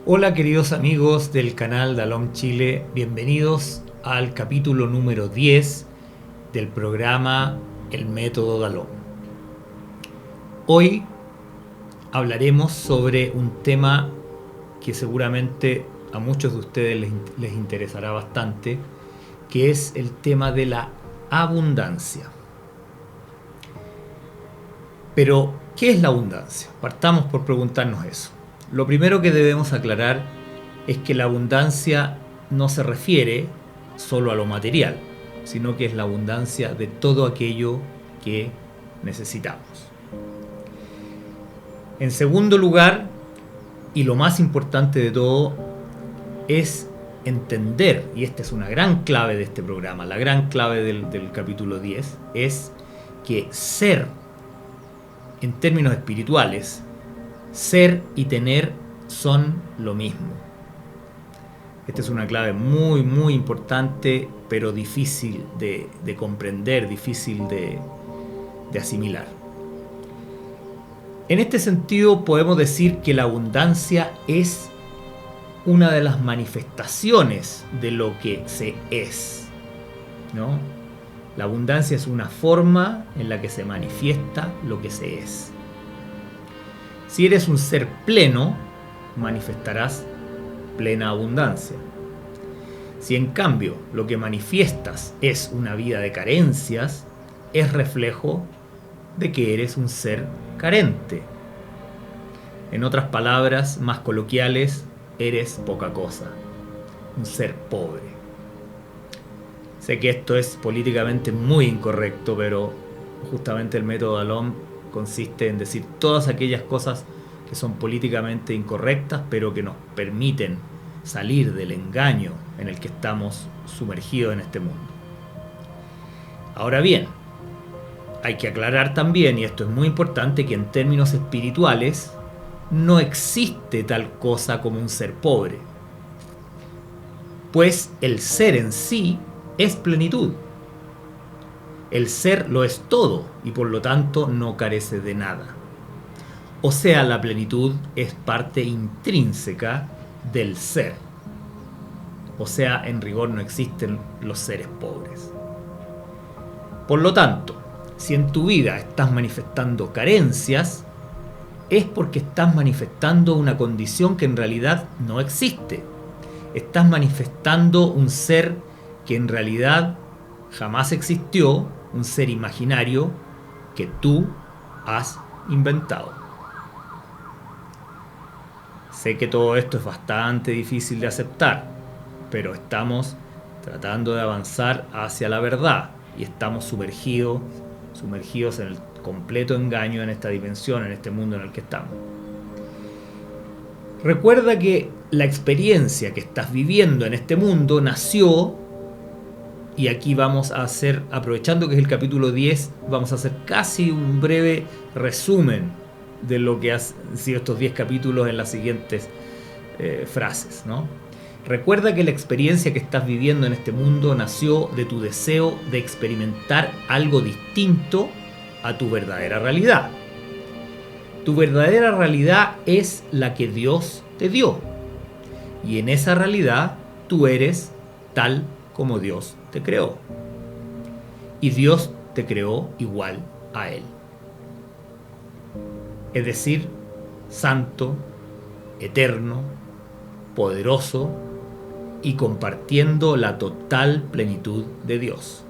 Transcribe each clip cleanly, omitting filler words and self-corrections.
Hola queridos amigos del canal Dalom Chile, bienvenidos al capítulo número 10 del programa El Método Dalom. Hoy hablaremos sobre un tema que seguramente a muchos de ustedes les interesará bastante, que es el tema de la abundancia. Pero, ¿qué es la abundancia? Partamos por preguntarnos eso. Lo primero que debemos aclarar es que la abundancia no se refiere solo a lo material, sino que es la abundancia de todo aquello que necesitamos. En segundo lugar, y lo más importante de todo, es entender, y esta es una gran clave de este programa, la gran clave del capítulo 10, es que ser, en términos espirituales, ser y tener son lo mismo. Esta es una clave muy, muy importante, pero difícil de comprender, difícil de asimilar. En este sentido, podemos decir que la abundancia es una de las manifestaciones de lo que se es, ¿no? La abundancia es una forma en la que se manifiesta lo que se es. Si eres un ser pleno, manifestarás plena abundancia. Si en cambio lo que manifiestas es una vida de carencias, es reflejo de que eres un ser carente. En otras palabras más coloquiales, eres poca cosa, un ser pobre. Sé que esto es políticamente muy incorrecto, pero justamente el método Dalom consiste en decir todas aquellas cosas que son políticamente incorrectas, pero que nos permiten salir del engaño en el que estamos sumergidos en este mundo. Ahora bien, hay que aclarar también, y esto es muy importante, que en términos espirituales no existe tal cosa como un ser pobre, pues el ser en sí es plenitud. El ser lo es todo y por lo tanto no carece de nada. O sea, la plenitud es parte intrínseca del ser. O sea, en rigor no existen los seres pobres. Por lo tanto, si en tu vida estás manifestando carencias, es porque estás manifestando una condición que en realidad no existe. Estás manifestando un ser que en realidad jamás existió, un ser imaginario que tú has inventado. Sé que todo esto es bastante difícil de aceptar, pero estamos tratando de avanzar hacia la verdad y estamos sumergidos en el completo engaño en esta dimensión, en este mundo en el que estamos. Recuerda que la experiencia que estás viviendo en este mundo nació, y aquí vamos a hacer, aprovechando que es el capítulo 10, vamos a hacer casi un breve resumen de lo que han sido estos 10 capítulos en las siguientes frases, ¿no? Recuerda que la experiencia que estás viviendo en este mundo nació de tu deseo de experimentar algo distinto a tu verdadera realidad. Tu verdadera realidad es la que Dios te dio. Y en esa realidad tú eres tal como Dios te creó. Y Dios te creó igual a Él. Es decir, santo, eterno, poderoso y compartiendo la total plenitud de Dios.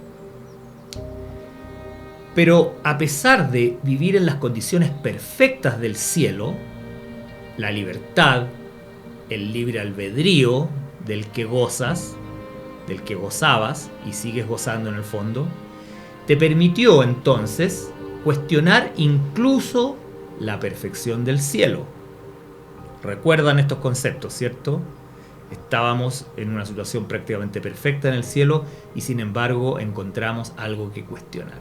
Pero a pesar de vivir en las condiciones perfectas del cielo, la libertad, el libre albedrío del que gozas, del que gozabas y sigues gozando en el fondo, te permitió entonces cuestionar incluso la perfección del cielo. Recuerdan estos conceptos, ¿cierto? Estábamos en una situación prácticamente perfecta en el cielo y sin embargo encontramos algo que cuestionar.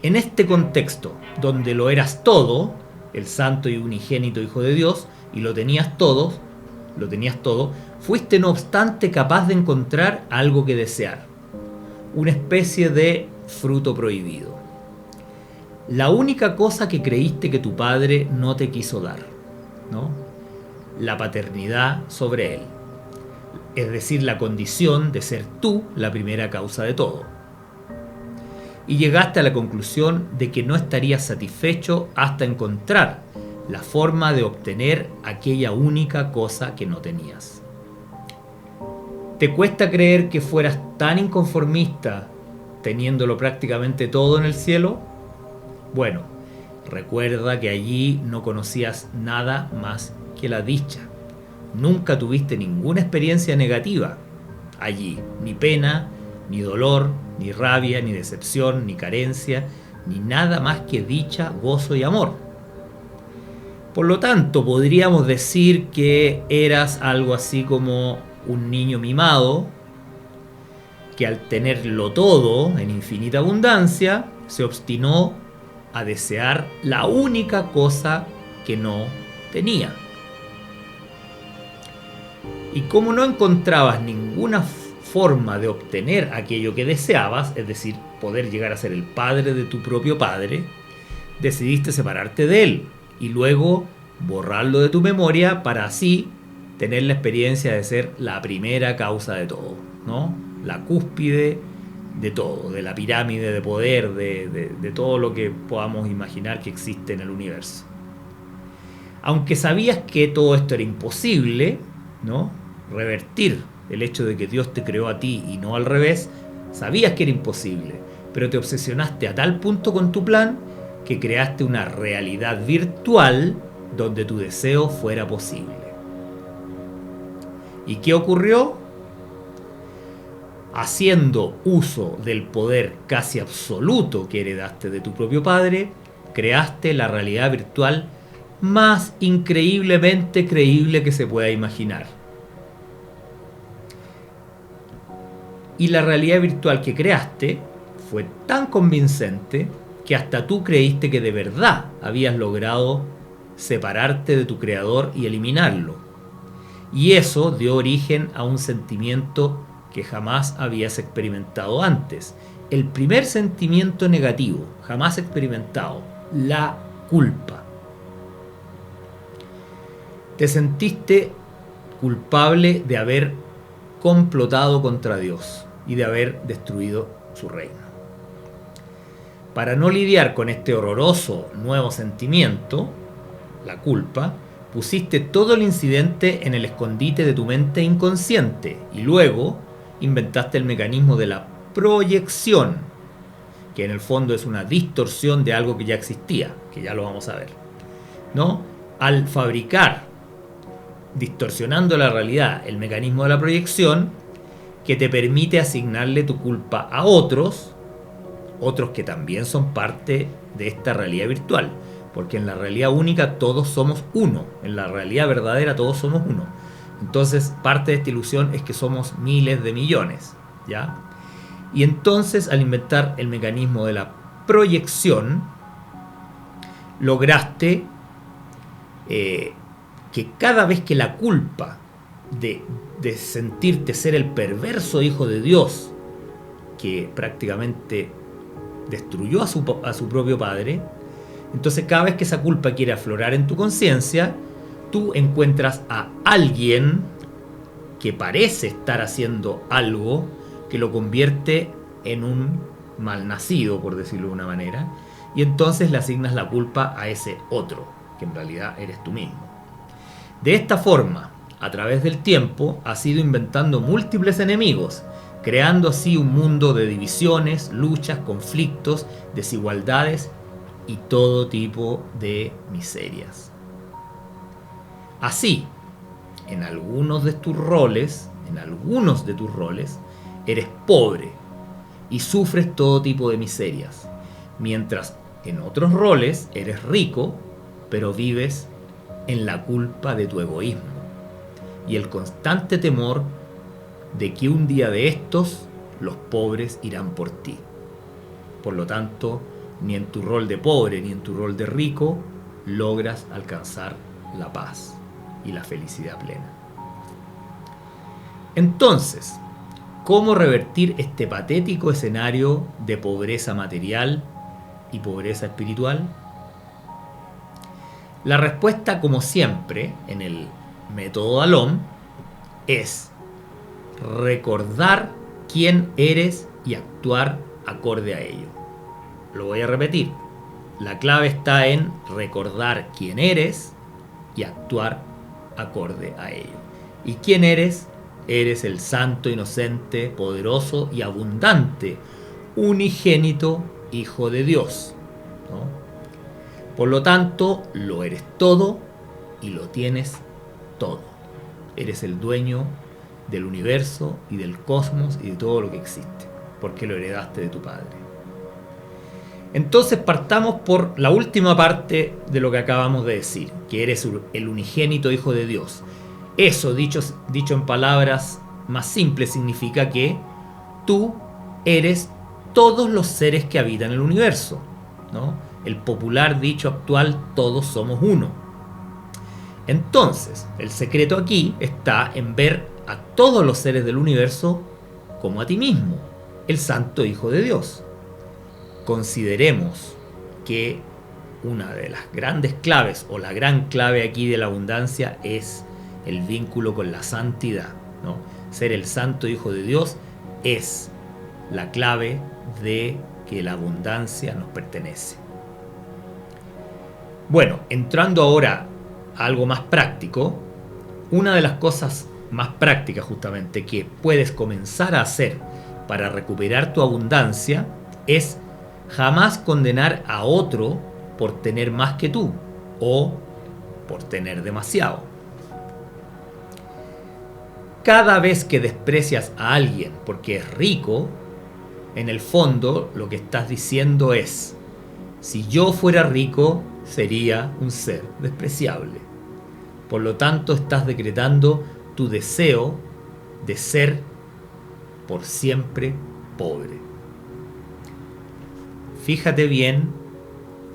En este contexto, donde lo eras todo, el santo y unigénito Hijo de Dios, y lo tenías todo, fuiste no obstante capaz de encontrar algo que desear, una especie de fruto prohibido. La única cosa que creíste que tu padre no te quiso dar, ¿no? la paternidad sobre él, es decir, la condición de ser tú la primera causa de todo. Y llegaste a la conclusión de que no estarías satisfecho hasta encontrar la forma de obtener aquella única cosa que no tenías. ¿Te cuesta creer que fueras tan inconformista teniéndolo prácticamente todo en el cielo? Bueno, recuerda que allí no conocías nada más que la dicha. Nunca tuviste ninguna experiencia negativa allí, ni pena, ni dolor, ni rabia, ni decepción, ni carencia, ni nada más que dicha, gozo y amor. Por lo tanto, podríamos decir que eras algo así como un niño mimado que al tenerlo todo en infinita abundancia se obstinó a desear la única cosa que no tenía. Y como no encontrabas ninguna forma de obtener aquello que deseabas, es decir, poder llegar a ser el padre de tu propio padre, decidiste separarte de él y luego borrarlo de tu memoria para así tener la experiencia de ser la primera causa de todo, ¿no? La cúspide de todo, de la pirámide de poder, de todo lo que podamos imaginar que existe en el universo. Aunque sabías que todo esto era imposible, ¿no? Revertir el hecho de que Dios te creó a ti y no al revés, sabías que era imposible, pero te obsesionaste a tal punto con tu plan que creaste una realidad virtual donde tu deseo fuera posible. ¿Y qué ocurrió? Haciendo uso del poder casi absoluto que heredaste de tu propio padre, creaste la realidad virtual más increíblemente creíble que se pueda imaginar. Y la realidad virtual que creaste fue tan convincente que hasta tú creíste que de verdad habías logrado separarte de tu creador y eliminarlo. Y eso dio origen a un sentimiento que jamás habías experimentado antes. El primer sentimiento negativo jamás experimentado, la culpa. Te sentiste culpable de haber complotado contra Dios y de haber destruido su reino. Para no lidiar con este horroroso nuevo sentimiento, la culpa, pusiste todo el incidente en el escondite de tu mente inconsciente y luego inventaste el mecanismo de la proyección, que en el fondo es una distorsión de algo que ya existía, que ya lo vamos a ver, ¿no? Al fabricar, distorsionando la realidad, el mecanismo de la proyección, que te permite asignarle tu culpa a otros que también son parte de esta realidad virtual. Porque en la realidad única todos somos uno. En la realidad verdadera todos somos uno. Entonces parte de esta ilusión es que somos miles de millones, ¿ya? Y entonces al inventar el mecanismo de la proyección, lograste que cada vez que la culpa de sentirte ser el perverso hijo de Dios, que prácticamente destruyó a su propio padre, entonces cada vez que esa culpa quiere aflorar en tu conciencia, tú encuentras a alguien que parece estar haciendo algo que lo convierte en un malnacido, por decirlo de una manera, y entonces le asignas la culpa a ese otro, que en realidad eres tú mismo. De esta forma, a través del tiempo, has ido inventando múltiples enemigos, creando así un mundo de divisiones, luchas, conflictos, desigualdades y todo tipo de miserias. Así, en algunos de tus roles, eres pobre y sufres todo tipo de miserias, mientras en otros roles eres rico, pero vives en la culpa de tu egoísmo y el constante temor de que un día de estos los pobres irán por ti. Por lo tanto, ni en tu rol de pobre ni en tu rol de rico logras alcanzar la paz y la felicidad plena. Entonces, ¿cómo revertir este patético escenario de pobreza material y pobreza espiritual? La respuesta, como siempre, en el método Dalom es recordar quién eres y actuar acorde a ello. Lo voy a repetir. La clave está en recordar quién eres y actuar acorde a ello. ¿Y quién eres? Eres el santo, inocente, poderoso y abundante, unigénito Hijo de Dios, ¿no? Por lo tanto, lo eres todo y lo tienes todo. Eres el dueño del universo y del cosmos y de todo lo que existe, porque lo heredaste de tu Padre. Entonces partamos por la última parte de lo que acabamos de decir, que eres el unigénito Hijo de Dios. Eso, dicho en palabras más simples, significa que tú eres todos los seres que habitan el universo, ¿no? El popular dicho actual, todos somos uno. Entonces, el secreto aquí está en ver a todos los seres del universo como a ti mismo, el santo Hijo de Dios. Consideremos que una de las grandes claves, o la gran clave aquí de la abundancia, es el vínculo con la santidad, ¿no? Ser el santo Hijo de Dios es la clave de que la abundancia nos pertenece. Bueno, entrando ahora a algo más práctico, una de las cosas más prácticas justamente que puedes comenzar a hacer para recuperar tu abundancia es jamás condenar a otro por tener más que tú o por tener demasiado. Cada vez que desprecias a alguien porque es rico, en el fondo lo que estás diciendo es: si yo fuera rico, sería un ser despreciable. Por lo tanto, estás decretando tu deseo de ser por siempre pobre. Fíjate bien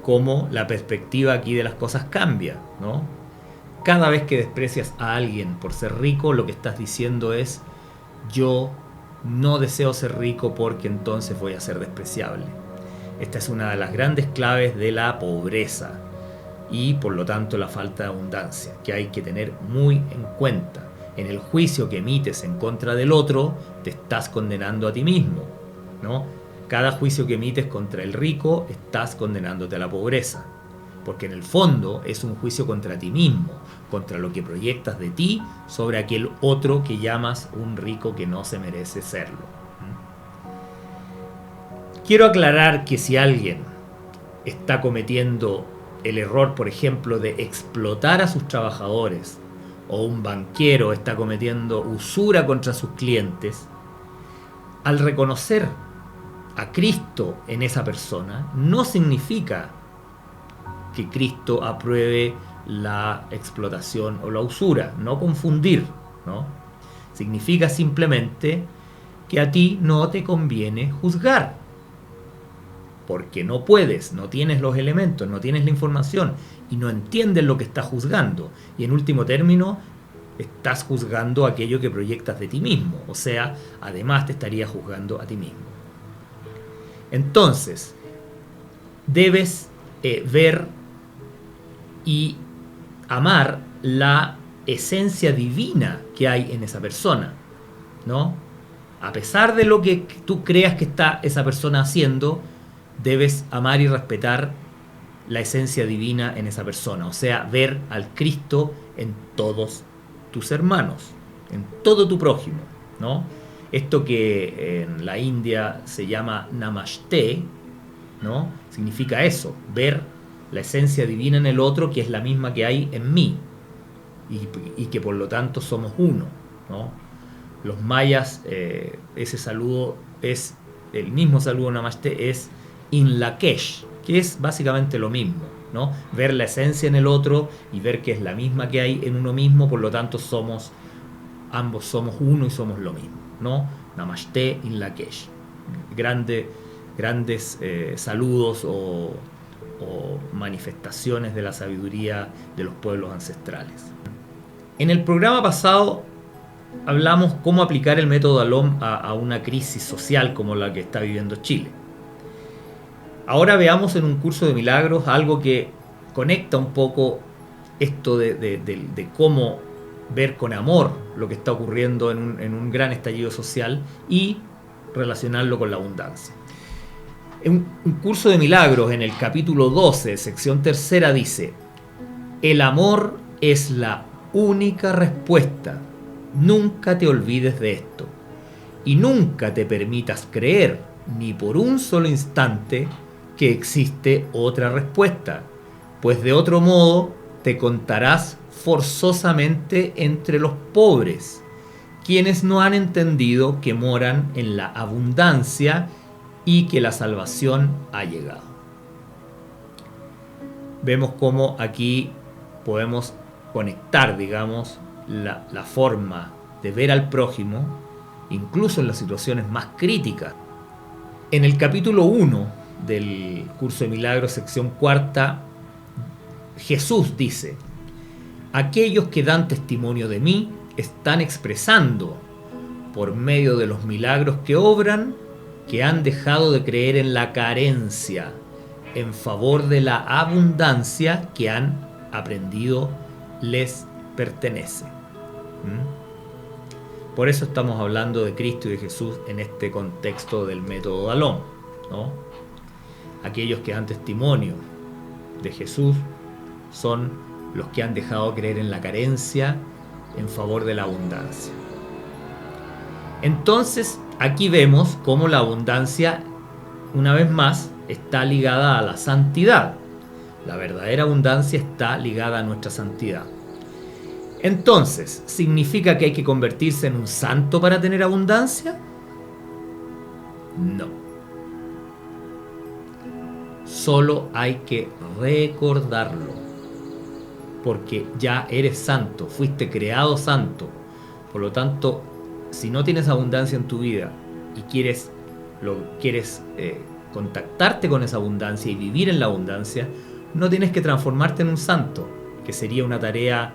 cómo la perspectiva aquí de las cosas cambia, ¿no? Cada vez que desprecias a alguien por ser rico, lo que estás diciendo es: yo no deseo ser rico porque entonces voy a ser despreciable. Esta es una de las grandes claves de la pobreza y por lo tanto la falta de abundancia, que hay que tener muy en cuenta. En el juicio que emites en contra del otro, te estás condenando a ti mismo, ¿no? Cada juicio que emites contra el rico, estás condenándote a la pobreza, porque en el fondo es un juicio contra ti mismo, contra lo que proyectas de ti sobre aquel otro que llamas un rico que no se merece serlo. Quiero aclarar que si alguien está cometiendo el error, por ejemplo, de explotar a sus trabajadores, o un banquero está cometiendo usura contra sus clientes, al reconocer a Cristo en esa persona, no significa que Cristo apruebe la explotación o la usura. No confundir, ¿no? Significa simplemente que a ti no te conviene juzgar, porque no puedes, no tienes los elementos, no tienes la información y no entiendes lo que estás juzgando. Y en último término, estás juzgando aquello que proyectas de ti mismo. O sea, además te estarías juzgando a ti mismo. Entonces, debes ver y amar la esencia divina que hay en esa persona, ¿no? A pesar de lo que tú creas que está esa persona haciendo, debes amar y respetar la esencia divina en esa persona. O sea, ver al Cristo en todos tus hermanos, en todo tu prójimo, ¿no? Esto que en la India se llama Namaste, ¿no? Significa eso, ver la esencia divina en el otro, que es la misma que hay en mí, y que por lo tanto somos uno, ¿no? Los mayas, ese saludo es, el mismo saludo Namaste es In Lakesh, que es básicamente lo mismo, ¿no? Ver la esencia en el otro y ver que es la misma que hay en uno mismo, por lo tanto ambos somos uno y somos lo mismo, ¿no? Namaste In Lakesh. Grandes saludos o manifestaciones de la sabiduría de los pueblos ancestrales. En el programa pasado hablamos cómo aplicar el método Dalom a una crisis social como la que está viviendo Chile. Ahora veamos en un curso de milagros algo que conecta un poco esto de cómo ver con amor lo que está ocurriendo en un gran estallido social y relacionarlo con la abundancia. En un curso de milagros, en el capítulo 12, sección tercera, dice: el amor es la única respuesta. Nunca te olvides de esto. Y nunca te permitas creer, ni por un solo instante, que existe otra respuesta, pues de otro modo te contarás forzosamente entre los pobres, quienes no han entendido que moran en la abundancia y que la salvación ha llegado. Vemos cómo aquí podemos conectar, digamos, la forma de ver al prójimo, incluso en las situaciones más críticas. En el capítulo 1 del curso de milagros, sección cuarta, Jesús dice: aquellos que dan testimonio de mí están expresando, por medio de los milagros que obran, que han dejado de creer en la carencia en favor de la abundancia que han aprendido les pertenece. Por eso estamos hablando de Cristo y de Jesús en este contexto del método Dalón, ¿no? Aquellos que dan testimonio de Jesús son los que han dejado de creer en la carencia en favor de la abundancia. Entonces, aquí vemos cómo la abundancia, una vez más, está ligada a la santidad. La verdadera abundancia está ligada a nuestra santidad. Entonces, ¿significa que hay que convertirse en un santo para tener abundancia? No. Solo hay que recordarlo, porque ya eres santo, fuiste creado santo. Por lo tanto, si no tienes abundancia en tu vida y quieres contactarte con esa abundancia y vivir en la abundancia, no tienes que transformarte en un santo, que sería una tarea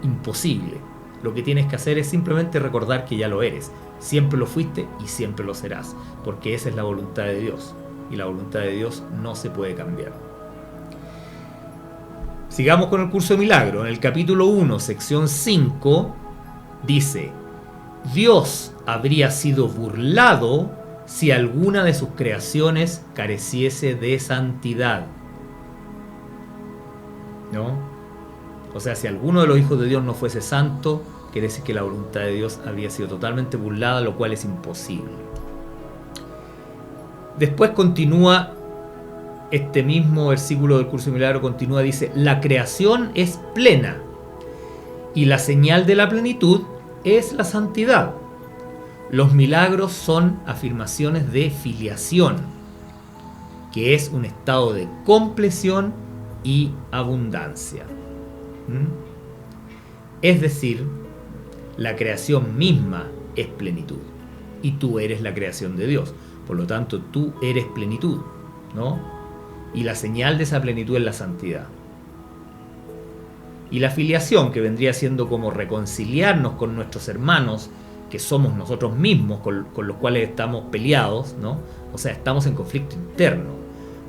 imposible. Lo que tienes que hacer es simplemente recordar que ya lo eres. Siempre lo fuiste y siempre lo serás, porque esa es la voluntad de Dios, y la voluntad de Dios no se puede cambiar. Sigamos con el curso de milagro. En el capítulo 1, sección 5, dice: Dios habría sido burlado si alguna de sus creaciones careciese de santidad. ¿No? O sea, si alguno de los hijos de Dios no fuese santo, quiere decir que la voluntad de Dios habría sido totalmente burlada, lo cual es imposible. Después continúa, este mismo versículo del curso de milagro continúa, dice: la creación es plena y la señal de la plenitud es la santidad. Los milagros son afirmaciones de filiación, que es un estado de compleción y abundancia. Es decir, la creación misma es plenitud y tú eres la creación de Dios. Por lo tanto, tú eres plenitud, ¿no? Y la señal de esa plenitud es la santidad. Y la filiación, que vendría siendo como reconciliarnos con nuestros hermanos, que somos nosotros mismos, con los cuales estamos peleados, ¿no? O sea, estamos en conflicto interno.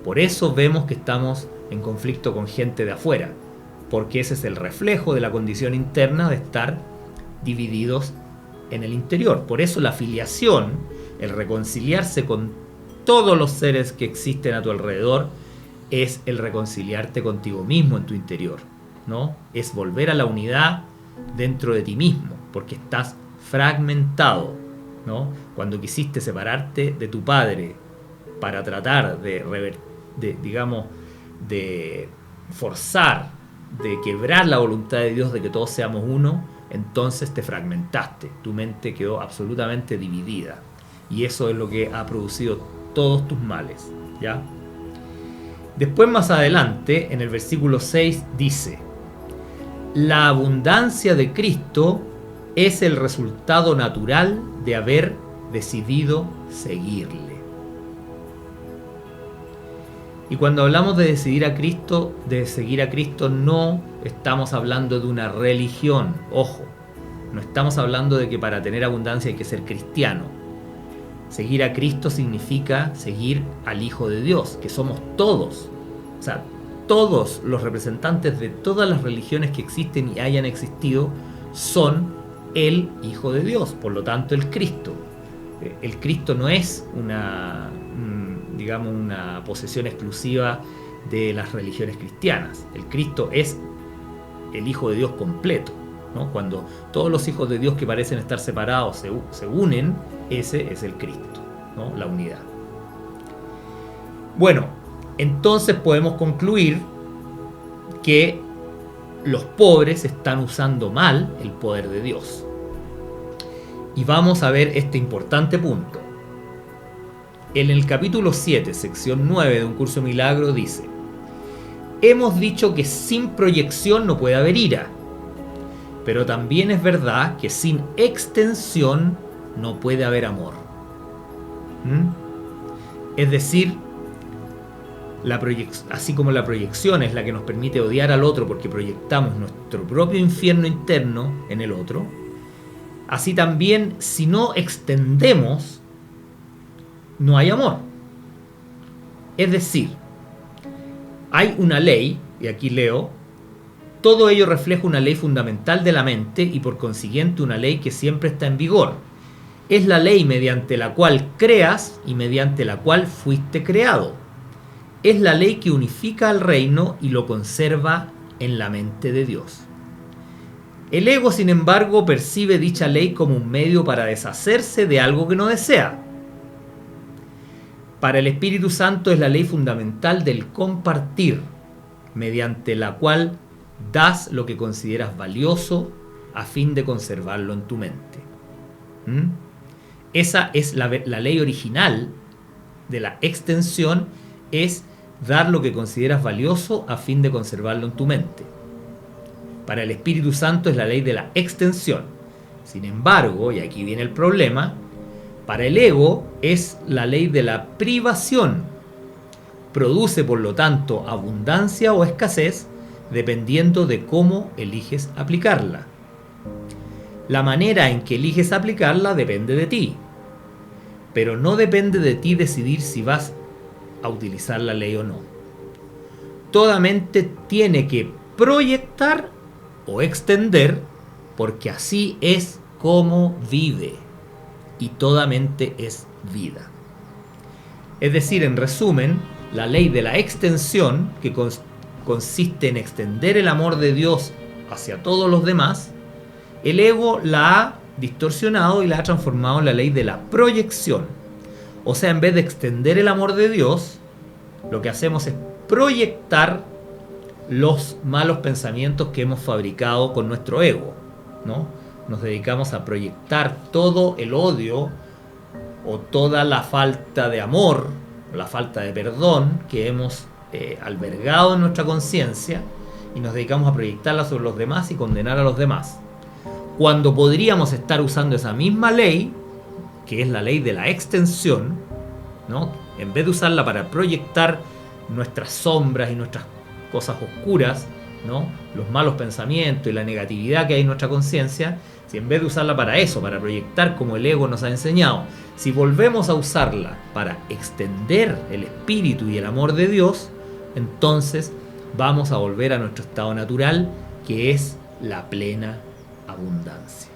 Por eso vemos que estamos en conflicto con gente de afuera, porque ese es el reflejo de la condición interna de estar divididos en el interior. Por eso la filiación, el reconciliarse con todos los seres que existen a tu alrededor, es el reconciliarte contigo mismo en tu interior, ¿no? Es volver a la unidad dentro de ti mismo, porque estás fragmentado, ¿no? Cuando quisiste separarte de tu padre para tratar de forzar, de quebrar la voluntad de Dios de que todos seamos uno, entonces te fragmentaste, tu mente quedó absolutamente dividida, y eso es lo que ha producido todos tus males, ¿ya? Después, más adelante, en el versículo 6 dice: la abundancia de Cristo es el resultado natural de haber decidido seguirle. Y cuando hablamos de decidir a Cristo, de seguir a Cristo, no estamos hablando de una religión, ojo, no estamos hablando de que para tener abundancia hay que ser cristiano. Seguir a Cristo significa seguir al Hijo de Dios, que somos todos, o sea, todos los representantes de todas las religiones que existen y hayan existido, son el Hijo de Dios, por lo tanto el Cristo. El Cristo no es digamos, una posesión exclusiva de las religiones cristianas. El Cristo es el Hijo de Dios completo, ¿no? Cuando todos los hijos de Dios que parecen estar separados se unen, ese es el Cristo, ¿no? La unidad. Bueno, entonces podemos concluir que los pobres están usando mal el poder de Dios. Y vamos a ver este importante punto. En el capítulo 7, sección 9 de Un Curso de Milagros dice: hemos dicho que sin proyección no puede haber ira, pero también es verdad que sin extensión no puede haber amor. Es decir, así como la proyección es la que nos permite odiar al otro porque proyectamos nuestro propio infierno interno en el otro, así también si no extendemos, no hay amor. Es decir, hay una ley, y aquí leo: todo ello refleja una ley fundamental de la mente y por consiguiente una ley que siempre está en vigor. Es la ley mediante la cual creas y mediante la cual fuiste creado. Es la ley que unifica al reino y lo conserva en la mente de Dios. El ego, sin embargo, percibe dicha ley como un medio para deshacerse de algo que no desea. Para el Espíritu Santo es la ley fundamental del compartir, mediante la cual das lo que consideras valioso a fin de conservarlo en tu mente. Esa es la ley original de la extensión, es dar lo que consideras valioso a fin de conservarlo en tu mente. Para el Espíritu Santo es la ley de la extensión. Sin embargo, y aquí viene el problema, para el ego es la ley de la privación. Produce, por lo tanto, abundancia o escasez dependiendo de cómo eliges aplicarla. La manera en que eliges aplicarla depende de ti, pero no depende de ti decidir si vas a utilizar la ley o no. Toda mente tiene que proyectar o extender, porque así es como vive, y toda mente es vida. Es decir, en resumen, la ley de la extensión, que consiste en extender el amor de Dios hacia todos los demás, el ego la ha distorsionado y la ha transformado en la ley de la proyección. O sea, en vez de extender el amor de Dios, lo que hacemos es proyectar los malos pensamientos que hemos fabricado con nuestro ego, ¿no? Nos dedicamos a proyectar todo el odio o toda la falta de amor, la falta de perdón que hemos albergado en nuestra conciencia, y nos dedicamos a proyectarla sobre los demás y condenar a los demás. Cuando podríamos estar usando esa misma ley, que es la ley de la extensión, ¿no? En vez de usarla para proyectar nuestras sombras y nuestras cosas oscuras, ¿no? Los malos pensamientos y la negatividad que hay en nuestra conciencia, si en vez de usarla para eso, para proyectar como el ego nos ha enseñado, si volvemos a usarla para extender el espíritu y el amor de Dios, entonces vamos a volver a nuestro estado natural, que es la plena abundancia.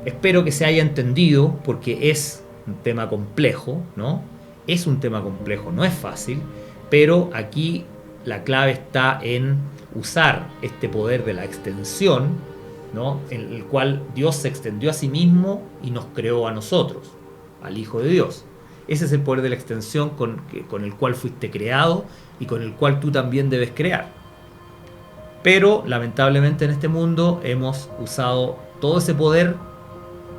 Espero que se haya entendido, porque es un tema complejo, ¿no? Es un tema complejo, no es fácil, pero aquí la clave está en usar este poder de la extensión, ¿no? En el cual Dios se extendió a sí mismo y nos creó a nosotros, al Hijo de Dios. Ese es el poder de la extensión con el cual fuiste creado y con el cual tú también debes crear. Pero lamentablemente en este mundo hemos usado todo ese poder,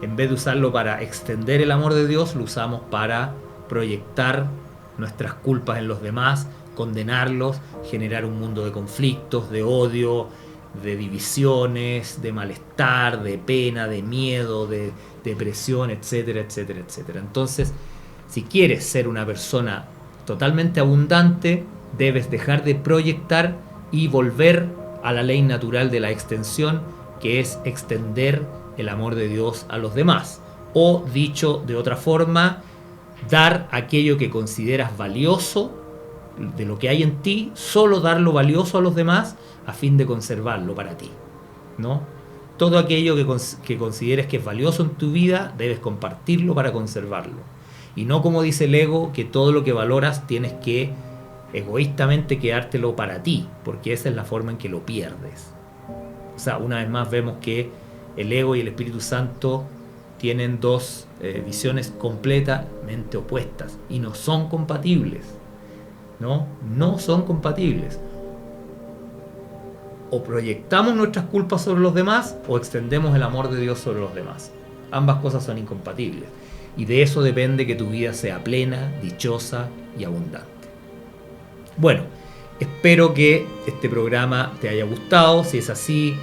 en vez de usarlo para extender el amor de Dios, lo usamos para proyectar nuestras culpas en los demás, condenarlos, generar un mundo de conflictos, de odio, de divisiones, de malestar, de pena, de miedo, de depresión, etcétera, etcétera, etcétera. Entonces, si quieres ser una persona totalmente abundante, debes dejar de proyectar y volver a la ley natural de la extensión, que es extender el amor de Dios a los demás. O, dicho de otra forma, dar aquello que consideras valioso de lo que hay en ti, solo dar lo valioso a los demás a fin de conservarlo para ti. ¿no? Todo aquello que consideres que es valioso en tu vida, debes compartirlo para conservarlo. Y no como dice el ego, que todo lo que valoras tienes que egoístamente quedártelo para ti, porque esa es la forma en que lo pierdes. O sea, una vez más vemos que el ego y el Espíritu Santo tienen dos visiones completamente opuestas y no son compatibles, ¿no? No son compatibles. O proyectamos nuestras culpas sobre los demás o extendemos el amor de Dios sobre los demás. Ambas cosas son incompatibles. Y de eso depende que tu vida sea plena, dichosa y abundante. Bueno, espero que este programa te haya gustado. Si es así,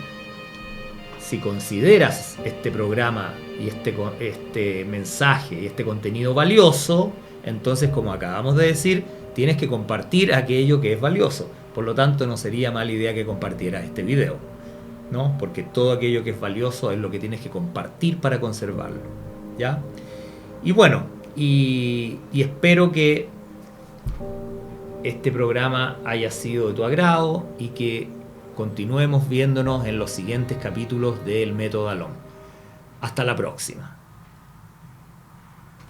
si consideras este programa y este mensaje y este contenido valioso, entonces, como acabamos de decir, tienes que compartir aquello que es valioso. Por lo tanto, no sería mala idea que compartieras este video, ¿no? Porque todo aquello que es valioso es lo que tienes que compartir para conservarlo, ¿ya? Y bueno, y espero que este programa haya sido de tu agrado y que continuemos viéndonos en los siguientes capítulos del Método Alon. Hasta la próxima.